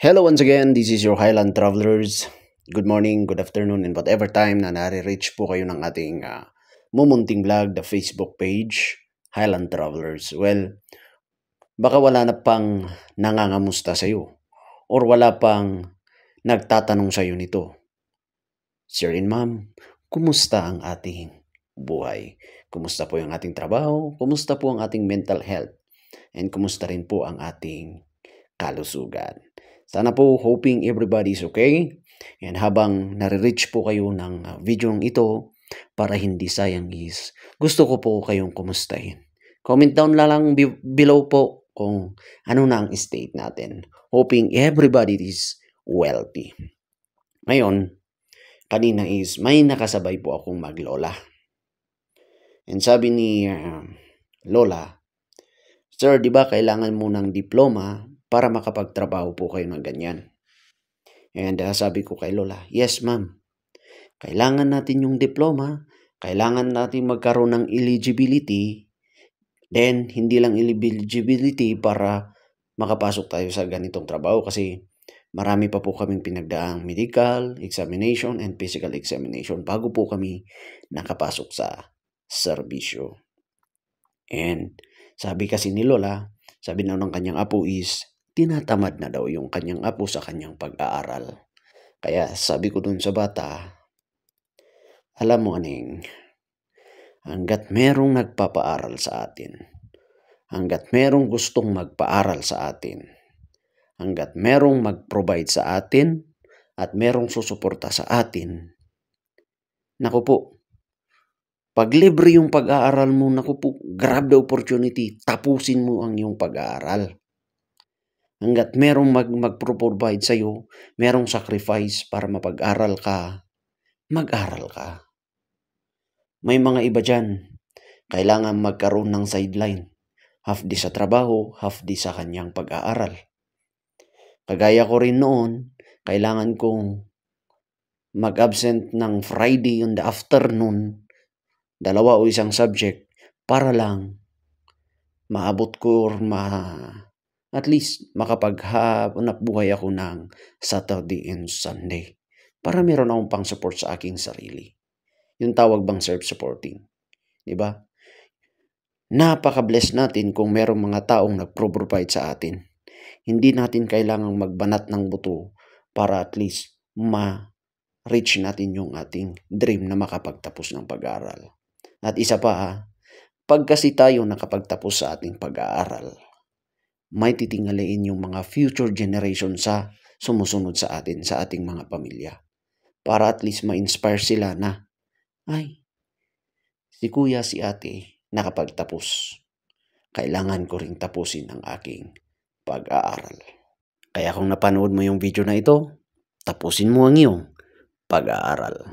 Hello once again, this is your Highland Travelers. Good morning, good afternoon, and whatever time na nare-reach po kayo ng ating mumunting vlog, the Facebook page, Highland Travelers. Well, baka wala na pang nangangamusta sa'yo or wala pang nagtatanong sa'yo nito. Sir and Ma'am, kumusta ang ating buhay? Kumusta po yung ating trabaho? Kumusta po ang ating mental health? And kumusta rin po ang ating kalusugan? Sana po hoping everybody's okay. And habang nare-reach po kayo ng video ito, para hindi sayang is, gusto ko po kayong kumustahin. Comment down lang below po kung ano na ang state natin. Hoping everybody is wealthy. Ngayon, kanina is may nakasabay po akong maglola. And sabi ni Lola, "Sir, di ba kailangan mo ng diploma para makapagtrabaho po kayo ng ganyan?" And sabi ko kay Lola, "Yes, ma'am. Kailangan natin yung diploma, kailangan natin magkaroon ng eligibility, then hindi lang eligibility para makapasok tayo sa ganitong trabaho kasi marami pa po kaming pinagdaang medical examination and physical examination bago po kami nakapasok sa serbisyo." And sabi kasi ni Lola, sabi na ng kanyang apo is, tinatamad na daw yung kanyang apo sa kanyang pag-aaral. Kaya sabi ko dun sa bata, alam mo aning, hanggat merong nagpapaaral sa atin, hanggat merong gustong magpaaral sa atin, hanggat merong mag-provide sa atin, at merong susuporta sa atin, naku po, pag libre yung pag-aaral mo, naku po, grab the opportunity, tapusin mo ang iyong pag-aaral. Hanggat merong mag-provide sa'yo, merong sacrifice para mapag-aral ka, mag-aral ka. May mga iba dyan, kailangan magkaroon ng sideline. Half di sa trabaho, half di sa kanyang pag-aaral. Kagaya ko rin noon, kailangan kong mag-absent ng Friday in the afternoon, 2 o 1 subject, para lang maabot ko or at least makapaghanap buhay ako ng Saturday and Sunday para meron akong pang support sa aking sarili. Yung tawag bang self-supporting, di ba? Napaka-bless natin kung merong mga taong nag-provide sa atin. Hindi natin kailangang magbanat ng buto para at least ma-reach natin yung ating dream na makapagtapos ng pag-aaral. At isa pa, pag kasi tayo nakapagtapos sa ating pag-aaral, may titingalain yung mga future generation sa sumusunod sa atin, sa ating mga pamilya. Para at least ma-inspire sila na, ay, si kuya, si ate, nakapagtapos. Kailangan ko ring tapusin ang aking pag-aaral. Kaya kung napanood mo yung video na ito, tapusin mo ang iyong pag-aaral.